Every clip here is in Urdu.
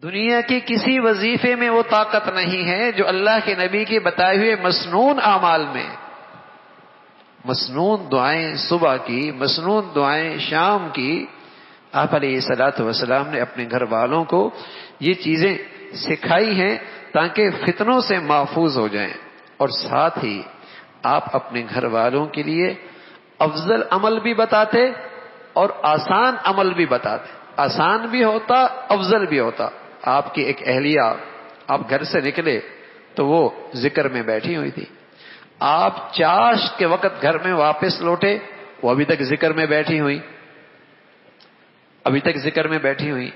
دنیا کے کسی وظیفے میں وہ طاقت نہیں ہے جو اللہ کے نبی کے بتائے ہوئے مسنون اعمال میں، مسنون دعائیں صبح کی، مسنون دعائیں شام کی، آپ علیہ الصلوۃ والسلام نے اپنے گھر والوں کو یہ چیزیں سکھائی ہیں تاکہ فتنوں سے محفوظ ہو جائیں، اور ساتھ ہی آپ اپنے گھر والوں کے لیے افضل عمل بھی بتاتے اور آسان عمل بھی بتاتے، آسان بھی ہوتا افضل بھی ہوتا۔ آپ کی ایک اہلیہ، آپ گھر سے نکلے تو وہ ذکر میں بیٹھی ہوئی تھی، آپ چاشت کے وقت گھر میں واپس لوٹے وہ ابھی تک ذکر میں بیٹھی ہوئی، ابھی تک ذکر میں بیٹھی ہوئی۔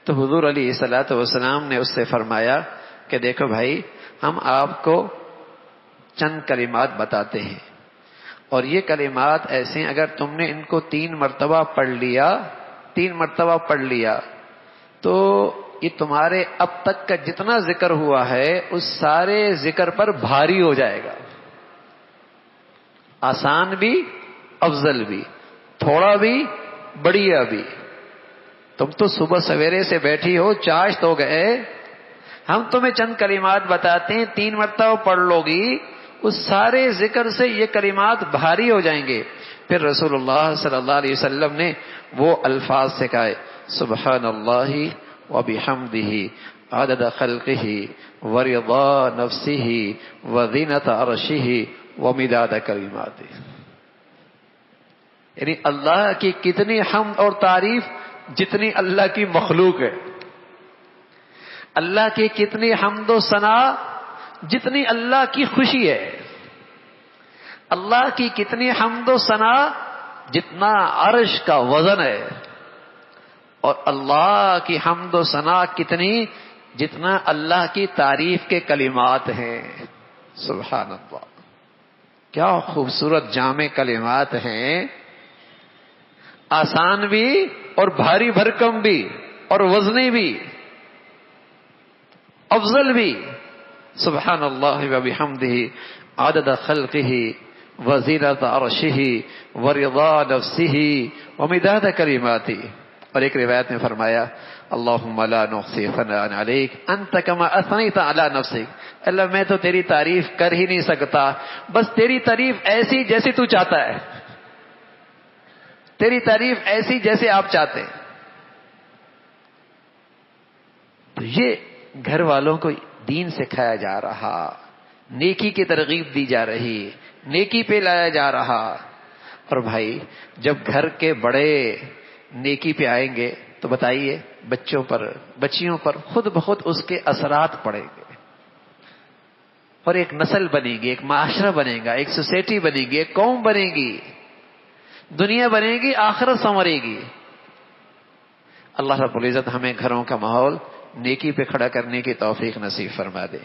تو حضور علیہ الصلوۃ والسلام نے اس سے فرمایا کہ دیکھو بھائی، ہم آپ کو چند کلمات بتاتے ہیں، اور یہ کلمات ایسے ہیں اگر تم نے ان کو 3 مرتبہ پڑھ لیا، 3 مرتبہ پڑھ لیا تو یہ تمہارے اب تک کا جتنا ذکر ہوا ہے اس سارے ذکر پر بھاری ہو جائے گا، آسان بھی افضل بھی، تھوڑا بھی بڑھیا بھی۔ تم تو صبح سویرے سے بیٹھی ہو، چاشت ہو گئے، ہم تمہیں چند کلمات بتاتے ہیں، 3 مرتبہ پڑھ لو گی، اس سارے ذکر سے یہ کلمات بھاری ہو جائیں گے۔ پھر رسول اللہ صلی اللہ علیہ وسلم نے وہ الفاظ سکھائے، سبحان اللہ وبحمدہ عدد خلقہ ورضا نفسہ وزینۃ عرشہ ومداد کلماتہ، یعنی اللہ کی کتنی حمد اور تعریف جتنی اللہ کی مخلوق ہے، اللہ کی کتنی حمد و ثنا جتنی اللہ کی خوشی ہے، اللہ کی کتنی حمد و ثنا جتنا عرش کا وزن ہے، اور اللہ کی حمد و ثنا کتنی جتنا اللہ کی تعریف کے کلمات ہیں۔ سبحان اللہ، کیا خوبصورت جامع کلمات ہیں، آسان بھی اور بھاری بھرکم بھی اور وزنی بھی، افضل بھی۔ سبحان اللہ وبحمدہ عدد خلقہ وزینۃ عرشہ ورضا نفسہ ومداد کلماتہ۔ اور ایک روایت میں فرمایا، اللہم لا نحصی ثناء علیک انت کما اثنیت علی نفسک، اللہ میں تو تیری تعریف کر ہی نہیں سکتا، بس تیری تعریف ایسی جیسی تو چاہتا ہے، تیری تعریف ایسی جیسے آپ چاہتے ہیں۔ تو یہ گھر والوں کو دین سکھایا جا رہا، نیکی کی ترغیب دی جا رہی، نیکی پہ لایا جا رہا۔ اور بھائی جب گھر کے بڑے نیکی پہ آئیں گے تو بتائیے بچوں پر، بچیوں پر خود بخود اس کے اثرات پڑیں گے، اور ایک نسل بنے گی، ایک معاشرہ بنے گا، ایک سوسائٹی بنے گی، ایک قوم بنے گی، دنیا بنے گی، آخرت سنورے گی۔ اللہ رب العزت ہمیں گھروں کا ماحول نیکی پہ کھڑا کرنے کی توفیق نصیب فرما دے۔